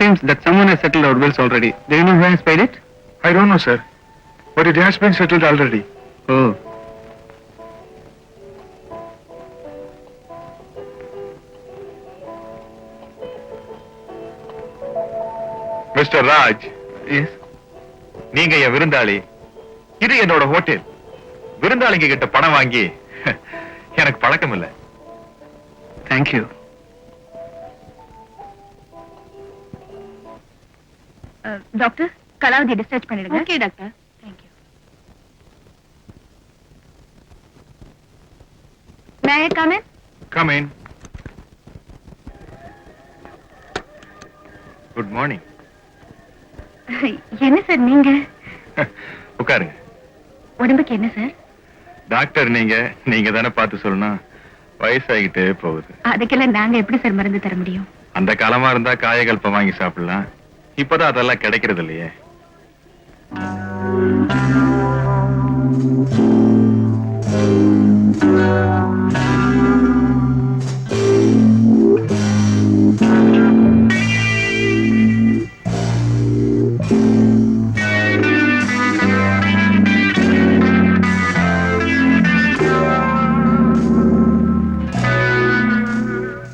seems that someone has settled our bills already. Do you know who has paid it? I don't know, sir. But it has been settled already. Oh. Mr. Raj, Yes. நீங்க என் விருந்தாளி. இது என்னோட hotel. விருந்தாளிங்க கிட்ட பணம் வாங்கி எனக்கு பழக்கம் இல்ல. Thank you. Doctor, Kalavathi discharge பண்ணிடுங்க. Okay doctor. Thank you. May I come in? Come in. Good morning. என்ன சார் நீங்க? உட்காருங்க. உடம்புக்கு என்ன சார்? டாக்டர் நீங்க தானே பார்த்து சொல்லணும். வயசாகிட்டே போகுது. அதுக்கெல்லாம் நாங்க எப்படி சார் மருந்து தர முடியும்? அந்த காலமா இருந்தா காயகல்பம் வாங்கி சாப்பிடலாம். இப்பதான் அதெல்லாம் கிடைக்கிறது இல்லையே.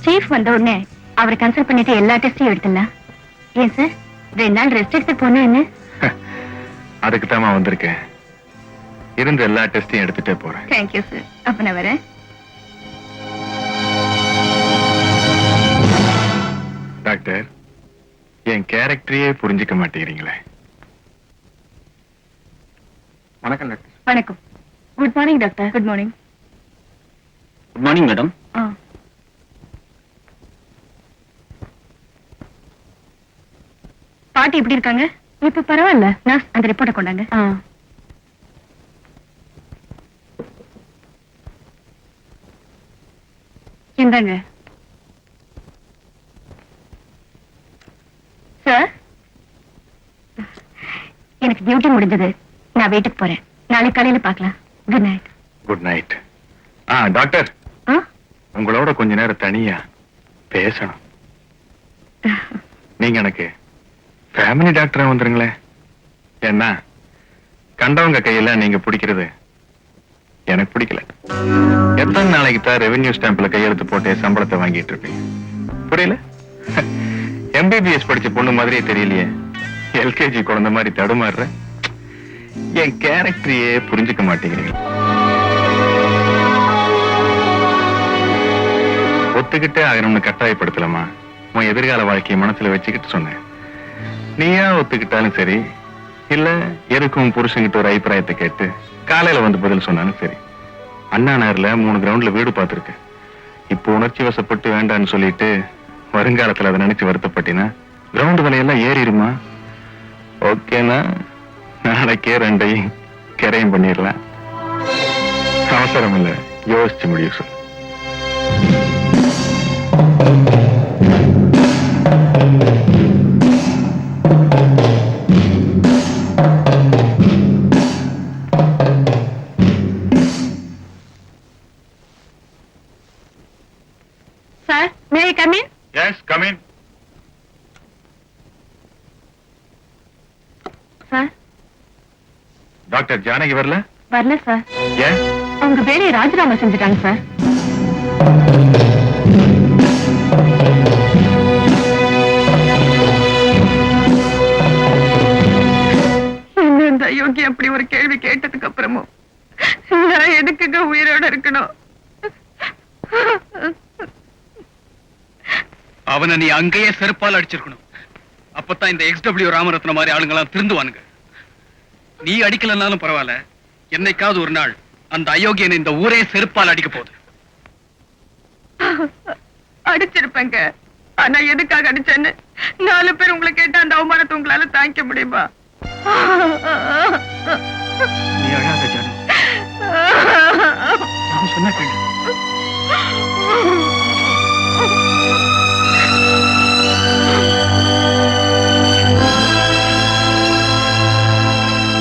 சீஃப் வந்த உடனே அவரை கன்சல்ட் பண்ணிட்டு எல்லா டெஸ்டையும் எடுத்துடலாம். ஏன் சார் 2 நாள் ரெஸ்ட் எடுத்து போனா என்ன? அதுக்கு தான் வந்திருக்கேன். இருந்த எல்லா டெஸ்டையும் எடுத்துட்டே போறேன். Thank you sir. அப்ப நான் வரேன். டாக்டர், என் கேரக்டரையே புரிஞ்சுக்க மாட்டேங்கிறீங்களே. வணக்கம் டாக்டர். வணக்கம். Good morning doctor. Good morning. Good morning madam. பாட்டி எப்படி இருக்காங்க? இப்ப பரவாயில்ல. நர்ஸ் அந்த ரிப்போர்ட்டை கொண்டாங்க. இந்தாங்க சார். எனக்கு டியூட்டி முடிஞ்சது. நான் வீட்டுக்கு போறேன். நாளை காலையில பார்க்கலாம். Good night. Good night. Doctor, உங்களோட கொஞ்ச நேரம் தனியா பேசணும். நீங்க எனக்கு ஃபேமிலி டாக்டரா வந்துருங்களேன். என்ன கண்டவங்க கையெல்லாம் நீங்க பிடிக்கிறது எனக்கு பிடிக்கல. எத்தனை நாளைக்கு தான் ரெவென்யூ ஸ்டாம்ப்ல கையெழுத்து போட்டு சம்பளத்தை வாங்கிட்டு இருப்பீங்க? புரியல. எம்பிபிஎஸ் படிச்ச பொண்ணு மாதிரியே தெரியலையே. எல்கேஜி குழந்தை மாதிரி தடுமாறுற. என் கேரக்டரையே புரிஞ்சுக்க மாட்டேங்கிறீங்க. ஒத்துக்கிட்டே ஆகணும்னு கட்டாயப்படுத்தலாமா? உன் எதிர்கால வாழ்க்கையை மனசுல வச்சுக்கிட்டு சொன்னேன். நீயா ஒத்துக்கிட்டாலும் சரி, இல்ல எதுக்கும் புருஷங்கிட்ட ஒரு அபிப்பிராயத்தை கேட்டு காலையில வந்து பதில் சொன்னாலும் சரி. அண்ணா நகர்ல 3 கிரவுண்ட்ல வீடு பார்த்திருக்கு. இப்போ உணர்ச்சி வசப்பட்டு வேண்டான்னு சொல்லிட்டு வருங்காலத்துல அதை நினைச்சு வருத்தப்பட்டினா கிரவுண்ட் விலையெல்லாம் ஏறிடுமா? ஓகேனா நாளைக்கே 2ஐயும் கரையும் பண்ணிடலாம். அவசரம் இல்ல, யோசிச்சு முடிவு சொல்லு. Sir, may I come in? Yes, come in. Sir, doctor Janaki வரல? வரல சார். ஏன்? அவங்க வேலையை ராஜினாமா செஞ்சுட்டாங்க சார். இந்த அயோக்கி அப்படி ஒரு கேள்வி கேட்டதுக்கு அப்புறமும் நான் எதுக்குங்க உயிரோட இருக்கணும்? அவனை நீ அங்கேயே செருப்பால் அடிச்சிருக்கணும். அப்பதான் இந்த XW ராமரத்ன மாதிரி ஆளுங்கெல்லாம் திருந்துவானுங்க. நீ அடிக்கலனாலும் பரவாயில்ல, என்னைக்காவது ஒரு நாள் அந்த அயோக்கியனை இந்த ஊரே செருப்பால் அடிக்க போகுது. அடிச்சிருப்பேங்க. ஆனா எதுக்காக அடிச்சேன்னு 4 பேர் உங்களை கேட்டா அந்த அவமானத்தை உங்களால தாங்கிக்க முடியுமா? நீ அழாத ஜானு. நான் சொன்ன கேளு.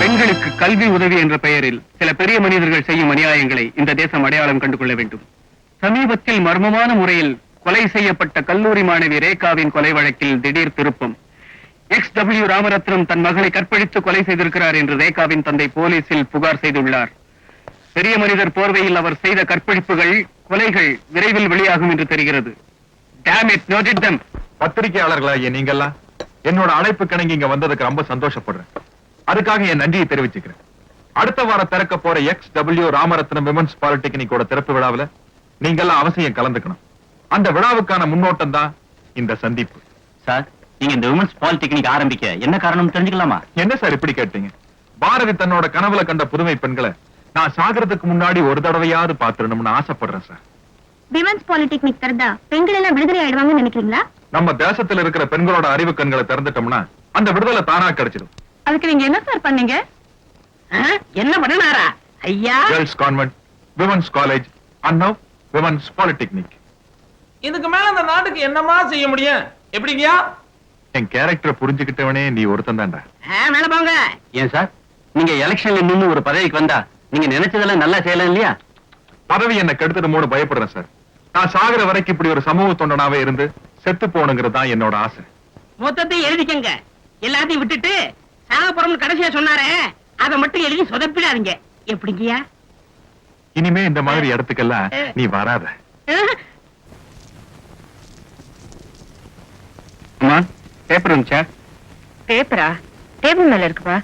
பெண்களுக்கு கல்வி உதவி என்ற பெயரில் சில பெரிய மனிதர்கள் செய்யும் அநியாயங்களை இந்த தேசம் அடையாளம் கண்டு கொள்ள வேண்டும். சமீபத்தில் மர்மமான முறையில் கொலை செய்யப்பட்ட கல்லூரி மாணவி ரேகாவின் கொலை வழக்கில் திடீர் திருப்பம். XW ராமரத்னம் தன் மகளை கற்பழித்து கொலை செய்திருக்கிறார் என்று ரேகாவின் தந்தை போலீசில் புகார் செய்துள்ளார். பெரிய மனிதர் போர்வையில் அவர் செய்த கற்பழிப்புகள், கொலைகள் விரைவில் வெளியாகும் என்று தெரிகிறது. Damn it, noted them. பத்திரிகையாளர்களாகிய நீங்கெல்லாம் என்னோட அழைப்பு கிணங்கி இங்க வந்ததுக்கு ரொம்ப சந்தோஷப்படுறேன். அதுக்காக என் நன்றியை தெரிவிச்சுக்கிறேன். அடுத்த வாரம் திறக்க போற XW ராமரத்னம் விமன்ஸ் பாலிடெக்னிக்கோட திறப்பு விழாவில் நீங்கெல்லாம் அவசியம் கலந்துக்கணும். அந்த விழாவுக்கான முன்னோட்டம் தான் இந்த சந்திப்பு. சார், நீங்க இந்த விமன்ஸ் பாலிடெக்னிக் ஆரம்பிக்க என்ன காரணம் தெரிஞ்சுக்கலாமா? என்ன சார் இப்படி கேட்டீங்க? பாரதி தன்னோட கனவுல கண்ட புதுமை பெண்களை நான் சாகிறதுக்கு முன்னாடி ஒரு தடவையாவது பாத்துடணும்னு ஆசைப்படுறேன் சார். விமன்ஸ் பாலிடெக்னிக் திறந்தா பெண்கள் எல்லாம் விடுதலை ஆயிடுவாங்கன்னு நினைக்கிறீங்களா? நம்ம தேசத்துல இருக்கிற பெண்களோட அறிவு கண்களை திறந்துட்டோம்னா அந்த விடுதலை தானா கிடைச்சிடும். அதுக்கு நீங்க என்ன சார் பண்ணீங்க? என்ன பண்ணனாரா ஐயா? Girls convent, women's college, and now women's polytechnic. இதுக்கு மேல அந்த நாட்டுக்கு என்னமா செய்ய முடியும்? எப்படிங்கயா? என் கேரக்டரை புரிஞ்சுக்கிட்டவனே நீ ஒருத்தன் தான்டா. மேல போங்க. ஏன் சார், நீங்க எலெக்ஷன்ல நின்னு ஒரு பதவிக்கு வந்தா நீங்க நினைச்சதெல்லாம் நல்லா செய்யலாம் இல்லையா? பதவி என்ன கெடுத்துடுமோடு பயப்படுறேன் சார். நான் சாகுற வரைக்கும் இப்படி ஒரு சமூக தொண்டனாவே இருந்து செத்து போகணுங்கிறது தான் என்னோட ஆசை. மொத்தத்தை எழுதிக்கங்க. எல்லாத்தையும் விட்டுட்டு சாகப்புறம்னு கடைசியா சொன்னாரே அதை மட்டும் எழுதி சொதப்பிடாதீங்க. எப்படிங்கயா? இனிமே இந்த மாதிரி இடத்துக்கெல்லாம் நீ வராத. அம்மா, பேப்பர் இருந்துச்சா? பேப்பரா? டேபிள் மேல இருக்குப்பா.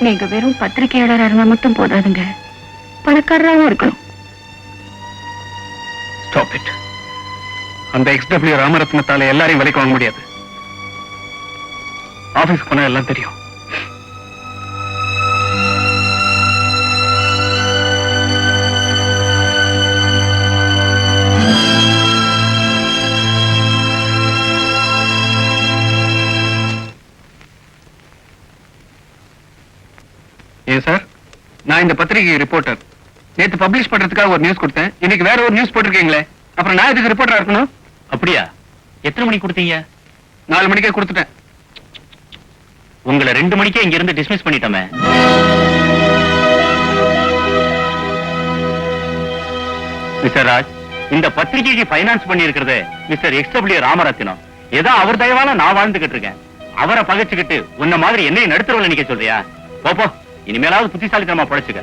நீங்க வெறும் பத்திரிகையாளரா இருந்தா மட்டும் போதாதுங்க, பணக்காரராகவும் இருக்கணும். Stop it. அந்த XW ராமரத்னத்தால எல்லாரையும் விலைக்கு வாங்க முடியாது. ஆபீஸ்க்கு போனா எல்லாம் தெரியும். ஏன் சார், நான் இந்த பத்திரிகை ரிப்போர்ட்டர். நேத்து பப்ளிஷ் பண்றதுக்காக ஒரு நியூஸ் கொடுத்தேன். இன்னைக்கு வேற ஒரு நியூஸ் போட்டிருக்கீங்களே, அப்புறம் நான் இதுக்கு ரிப்போர்ட்டரா இருக்கணும்? அப்படியா? எத்தனை மணிக்கு கொடுத்தீங்க? 4 மணிக்கே கொடுத்துட்டேன். உங்களை 2 மணிக்கே இங்க இருந்து டிஸ்மிஸ் பண்ணிட்டோமே. மிஸ்டர் ராஜ், இந்த பத்திரிகைக்கு பைனான்ஸ் பண்ணி இருக்கிறது மிஸ்டர் XW ராமரத்னம். ஏதோ அவர் தயவால நான் வாழ்ந்துகிட்டு இருக்கேன். அவரை பகைச்சுக்கிட்டு உன்ன மாதிரி என்னையும் நடுத்தரவுல நிக்க சொல்றியா? போப்போ, இனிமேலாவது புத்திசாலித்தனமா படைச்சுக்க.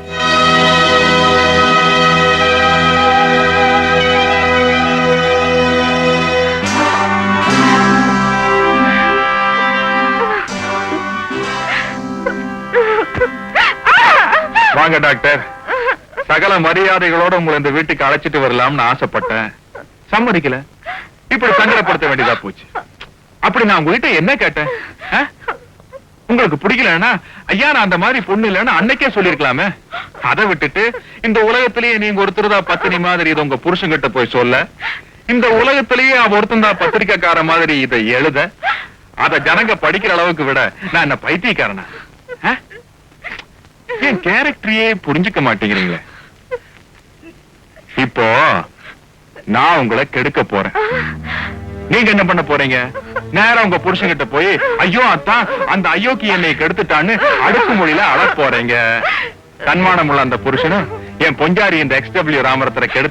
வாங்க டாக்டர். சகல மரியாதைகளோட உங்களை இந்த வீட்டுக்கு அழைச்சிட்டு வரலாம்னு ஆசைப்பட்டேன். சம்மதிக்கல. இப்படி சங்கடப்படுத்த வேண்டியதா போச்சு. அப்படி நான் உங்ககிட்ட என்ன கேட்டேன்? உங்களுக்கு பிடிக்கலன்னா ஐயா நான் அந்த மாதிரி பொண்ணு இல்லைன்னு அன்னைக்கே சொல்லிருக்கலாமே. அதை விட்டுட்டு இந்த உலகத்திலேயே நீங்க ஒருத்தருதா பத்தினி மாதிரி இதை உங்க புருஷன்கிட்ட போய் சொல்ல, இந்த உலகத்திலேயே அவ ஒருத்தந்தா பத்திரிக்கைக்கார மாதிரி இதை எழுத, அத ஜனங்க படிக்கிற அளவுக்கு விட நான் என்ன பைத்தியக்காரனா? என் கேரக்டரையே புரிஞ்சுக்க மாட்டேங்கிறீங்களே. இப்போ நான் உங்களை கெடுக்க போறேன். நீங்க என்ன பண்ண போறீங்க? நேரா உங்க புருஷன்கிட்ட போய் ஐயோ அத்தான் அந்த அயோக்கி என்னை கெடுத்துட்டான்னு அடுக்குமொழியில அழ போறீங்க. தன்மானமுள்ள அந்த புருஷனும் என் பொஞ்சாரி இந்த XW ராமரத்னம் கெடுத்து